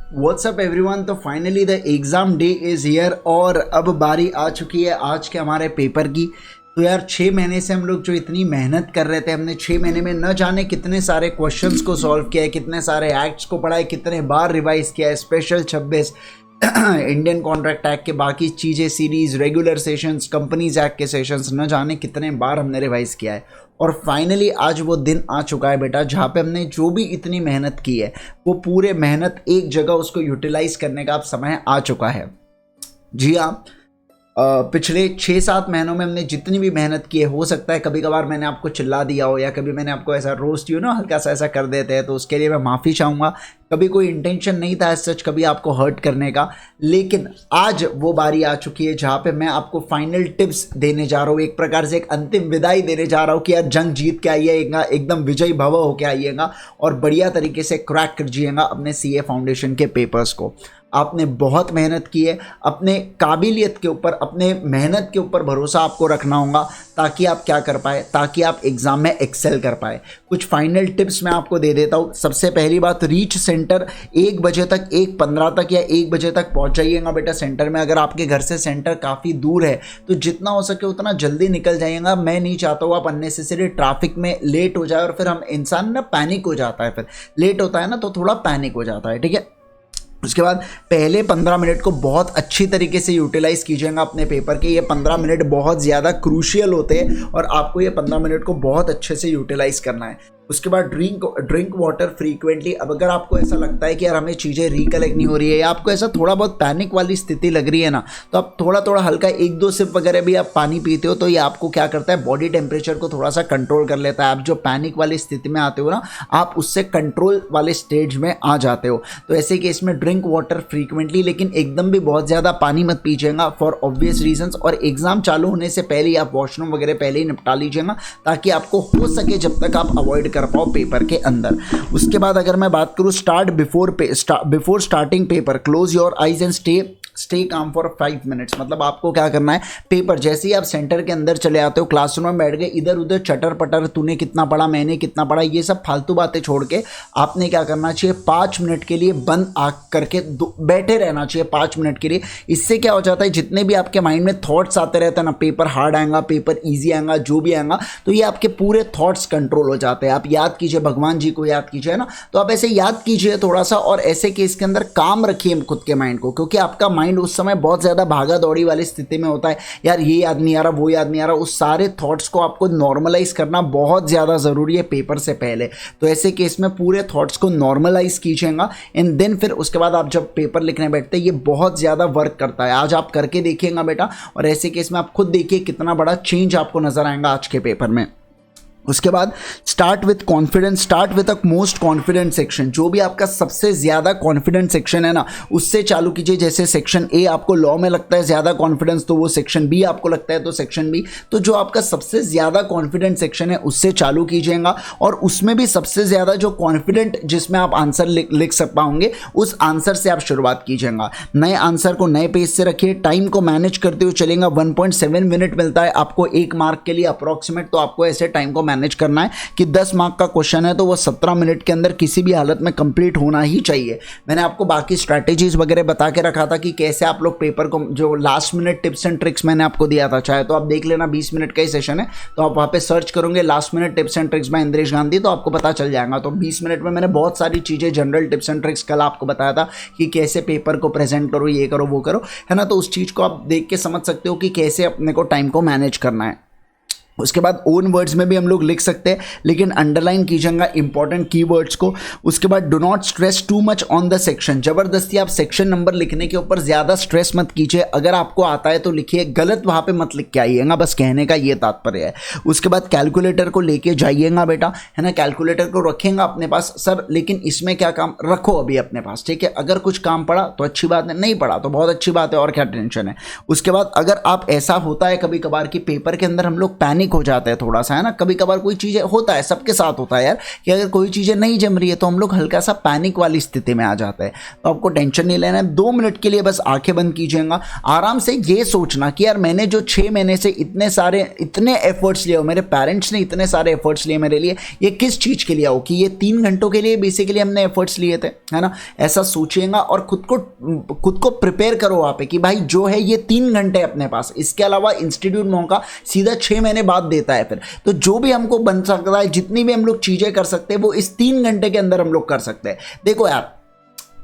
WhatsApp everyone. तो finally the exam day is here और अब बारी आ चुकी है आज के हमारे पेपर की। तो यार 6 महीने से हम लोग जो इतनी मेहनत कर रहे थे, हमने 6 महीने में न जाने कितने सारे क्वेश्चंस को सॉल्व किया है, कितने सारे एक्ट्स को पढ़ा है, कितने बार रिवाइज किया है, स्पेशल 26 इंडियन कॉन्ट्रैक्ट एक्ट के बाकी चीज़ें, series, regular sessions, companies act के सेशंस, न जाने कितने बार हमने रिवाइज किया है। और फाइनली आज वो दिन आ चुका है बेटा जहाँ पे हमने जो भी इतनी मेहनत की है वो पूरे मेहनत एक जगह उसको यूटिलाइज करने का अब समय आ चुका है। जी हाँ, पिछले 6-7 महीनों में हमने जितनी भी मेहनत की है, हो सकता है कभी कभार मैंने आपको चिल्ला दिया हो या कभी मैंने आपको ऐसा रोस्ट हल्का सा ऐसा कर देते हैं, तो उसके लिए मैं माफ़ी चाहूँगा। कभी कोई इंटेंशन नहीं था सच कभी आपको हर्ट करने का, लेकिन आज वो बारी आ चुकी है जहाँ पे मैं आपको फाइनल टिप्स देने जा रहा हूँ, एक प्रकार से एक अंतिम विदाई देने जा रहा हूँ कि यार जंग जीत के आइएगा, एकदम विजयी भव होके आइएगा और बढ़िया तरीके से क्रैक कर जाइएगा अपने सीए फाउंडेशन के पेपर्स को। आपने बहुत मेहनत की है, अपने काबिलियत के ऊपर, अपने मेहनत के ऊपर भरोसा आपको रखना होगा ताकि आप क्या कर पाए, ताकि आप एग्ज़ाम में एक्सेल कर पाए। कुछ फाइनल टिप्स मैं आपको दे देता हूँ। सबसे पहली बात, रीच सेंटर 1 बजे तक, 1:15 तक या 1 बजे तक पहुँच जाइएगा बेटा सेंटर में। अगर आपके घर से सेंटर काफ़ी दूर है तो जितना हो सके उतना जल्दी निकल जाइएगा। मैं नहीं चाहता हूँ आप अननेसेसरी ट्रैफिक में लेट हो जाए और फिर हम इंसान ना पैनिक हो जाता है, फिर लेट होता है ना तो थोड़ा पैनिक हो जाता है, ठीक है। उसके बाद पहले 15 मिनट को बहुत अच्छी तरीके से यूटिलाइज कीजिएगा अपने पेपर के। ये 15 मिनट बहुत ज़्यादा क्रूशियल होते हैं और आपको ये 15 मिनट को बहुत अच्छे से यूटिलाइज करना है। उसके बाद ड्रिंक वाटर फ्रीक्वेंटली। अब अगर आपको ऐसा लगता है कि यार हमें चीज़ें रिकलेक्ट नहीं हो रही है या आपको ऐसा थोड़ा बहुत पैनिक वाली स्थिति लग रही है ना, तो आप थोड़ा थोड़ा हल्का 1-2 सिप वगैरह भी आप पानी पीते हो तो ये आपको क्या करता है, बॉडी टेम्परेचर को थोड़ा सा कंट्रोल कर लेता है। आप जो पैनिक वाली स्थिति में आते हो ना, आप उससे कंट्रोल वाले स्टेज में आ जाते हो। तो ऐसे केस में ड्रिंक वाटर फ्रीक्वेंटली, लेकिन एकदम भी बहुत ज़्यादा पानी मत पीजिएगा फॉर ऑब्वियस रीजंस। और एग्जाम चालू होने से पहले ही आप वॉशरूम वगैरह पहले ही निपटा लीजिएगा ताकि आपको हो सके जब तक आप अवॉइड कर पाओ पेपर के अंदर। उसके बाद अगर मैं बात करूं, start before starting paper, close your eyes and stay calm for 5 minutes. मतलब आपको क्या करना है, पेपर जैसे ही आप सेंटर के अंदर चले आते हो, क्लासरूम में बैठ गए, इधर उधर चटर पटर, तूने कितना पढ़ा, मैंने कितना पढ़ा, ये सब फालतू बातें छोड़ के आपने क्या करना चाहिए, 5 मिनट के लिए बंद आँख करके बैठे रहना चाहिए 5 मिनट के लिए। इससे क्या हो जाता है, जितने भी आपके माइंड में थॉट्स आते रहते हैं ना, पेपर हार्ड आएगा, पेपर ईजी आएगा, जो भी आएगा, तो ये आपके पूरे थॉट्स कंट्रोल हो जाते हैं। आप याद कीजिए, भगवान जी को याद कीजिए ना, तो आप ऐसे याद कीजिए थोड़ा सा और ऐसे केस के अंदर काम रखिए खुद के माइंड को, क्योंकि आपका माइंड उस समय बहुत ज़्यादा भागा दौड़ी वाली स्थिति में होता है। यार ये याद नहीं आ रहा, वो याद नहीं आ रहा, उस सारे थॉट्स को आपको नॉर्मलाइज करना बहुत ज़्यादा ज़रूरी है पेपर से पहले। तो ऐसे केस में पूरे थॉट्स को नॉर्मलाइज कीजिएगा एंड देन फिर उसके बाद आप जब पेपर लिखने बैठते हैं, ये बहुत ज़्यादा वर्क करता है। आज आप करके देखिएगा बेटा, और ऐसे केस में आप खुद देखिए कितना बड़ा चेंज आपको नजर आएगा आज के पेपर में। उसके बाद start with confidence, start with a most confident section. जो भी आपका सबसे ज़्यादा कॉन्फिडेंट सेक्शन है ना, उससे चालू कीजिए। जैसे सेक्शन ए आपको लॉ में लगता है ज़्यादा कॉन्फिडेंस, तो वो सेक्शन बी आपको लगता है तो सेक्शन बी, तो जो आपका सबसे ज़्यादा कॉन्फिडेंट सेक्शन है उससे चालू कीजिएगा। और उसमें भी सबसे ज़्यादा जो कॉन्फिडेंट जिसमें आप आंसर लिख सक पाओगे, उस आंसर से आप शुरुआत कीजिएगा। नए आंसर को नए पेज से रखिए, टाइम को मैनेज करते हुए चलेगा। 1.7 मिनट मिलता है आपको 1 मार्क के लिए अप्रॉक्सीमेट, तो आपको ऐसे टाइम को मैनेज करना है कि 10 मार्क का क्वेश्चन है तो वो 17 मिनट के अंदर किसी भी हालत में कंप्लीट होना ही चाहिए। मैंने आपको बाकी स्ट्रैटेजीज वगैरह बता के रखा था कि कैसे आप लोग पेपर को, जो last minute tips and tricks मैंने आपको दिया था, चाहे तो आप देख लेना, 20 मिनट का ही सेशन है, तो आप वहाँ पे सर्च करोगे last minute tips and tricks bye Indresh Gandhi, तो आपको पता चल जाएगा। तो 20 मिनट में मैंने बहुत सारी चीज़ें, जनरल टिप्स एंड ट्रिक्स कल आपको बताया था कि कैसे पेपर को प्रेजेंट करो, ये करो वो करो, है ना। तो उस चीज़ को आप देख के समझ सकते हो कि कैसे अपने को टाइम को मैनेज करना है। उसके बाद ओन वर्ड्स में भी हम लोग लिख सकते हैं, लेकिन अंडरलाइन कीजिएगा इंपॉर्टेंट कीवर्ड्स को। उसके बाद do not stress too much on the section. जबरदस्ती आप सेक्शन नंबर लिखने के ऊपर ज़्यादा स्ट्रेस मत कीजिए। अगर आपको आता है तो लिखिए, गलत वहाँ पे मत लिख के आइएगा, बस कहने का ये तात्पर्य है। उसके बाद कैलकुलेटर को लेके जाइएगा बेटा, है ना, कैलकुलेटर को रखेंगे अपने पास। सर लेकिन इसमें क्या काम, रखो अभी अपने पास, ठीक है। अगर कुछ काम पड़ा तो अच्छी बात है, नहीं पड़ा तो बहुत अच्छी बात है, और क्या टेंशन है। उसके बाद अगर आप, ऐसा होता है कभी कभार कि पेपर के अंदर हम लोग पैनिक पैनिक हो जाते हैं थोड़ा सा, है ना। कभी कभार कोई चीज़ें होता है, सबके साथ होता है यार, कि अगर कोई चीज़ें नहीं जम रही है तो हम लोग हल्का सा पैनिक वाली स्थिति में आ जाते हैं। तो आपको टेंशन नहीं लेना है, 2 मिनट के लिए बस आंखें बंद कीजिएगा, आराम से ये सोचना कि यार मैंने जो 6 महीने से इतने एफर्ट्स लिए हो, मेरे पेरेंट्स ने इतने सारे एफर्ट्स लिए मेरे लिए, ये किस चीज़ के लिए हो, कि ये 3 घंटों के लिए बेसिकली हमने एफर्ट्स लिए थे, है ना। ऐसा सोचिएगा और खुद को प्रिपेयर करो वहाँ पे कि भाई जो है ये 3 घंटे अपने पास, इसके अलावा इंस्टीट्यूट मौका सीधा 6 महीने बाद देता है फिर। तो जो भी हमको बन सकता है, जितनी भी हम लोग चीज़ें कर सकते हैं वो इस 3 घंटे के अंदर हम लोग कर सकते हैं। देखो यार,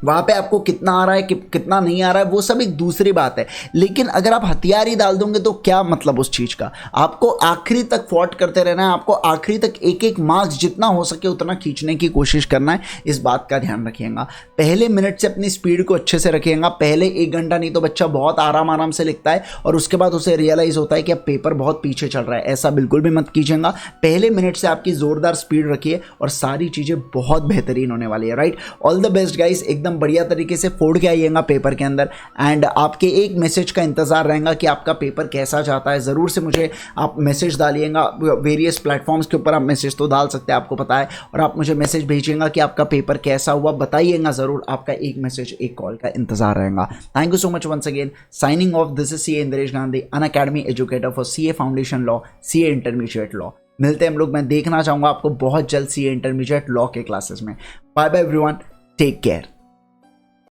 वहाँ पे आपको कितना आ रहा है कितना नहीं आ रहा है वो सब एक दूसरी बात है, लेकिन अगर आप हथियार ही डाल दोगे तो क्या मतलब उस चीज़ का। आपको आखिरी तक फॉट करते रहना है, आपको आखिरी तक एक एक मार्क्स जितना हो सके उतना खींचने की कोशिश करना है। इस बात का ध्यान रखिएगा। पहले मिनट से अपनी स्पीड को अच्छे से रखिएगा। पहले 1 घंटा नहीं तो बच्चा बहुत आराम से लिखता है और उसके बाद उसे रियलाइज़ होता है कि अब पेपर बहुत पीछे चल रहा है। ऐसा बिल्कुल भी मत कीजिएगा। पहले मिनट से आपकी ज़ोरदार स्पीड रखिए और सारी चीज़ें बहुत बेहतरीन होने वाली है। Right, all the best guys, एकदम बढ़िया तरीके से फोड़ के आइएगा पेपर के अंदर। एंड आपके एक मैसेज का इंतजार रहेगा कि आपका पेपर कैसा जाता है। ज़रूर से मुझे आप मैसेज डालिएगा, वेरियस प्लेटफॉर्म्स के ऊपर आप मैसेज तो डाल सकते हैं, आपको पता है, और आप मुझे मैसेज भेजिएगा कि आपका पेपर कैसा हुआ, बताइएगा ज़रूर। आपका एक मैसेज एक कॉल का इंतजार रहेगा। Thank you so much once again, signing off. This is CA Indresh Gandhi, Unacademy educator for CA foundation law, CA intermediate law. मिलते हैं हम लोग, मैं देखना चाहूँगा आपको बहुत जल्द सीए इंटरमीडिएट लॉ के क्लासेस में। Bye bye everyone, take care.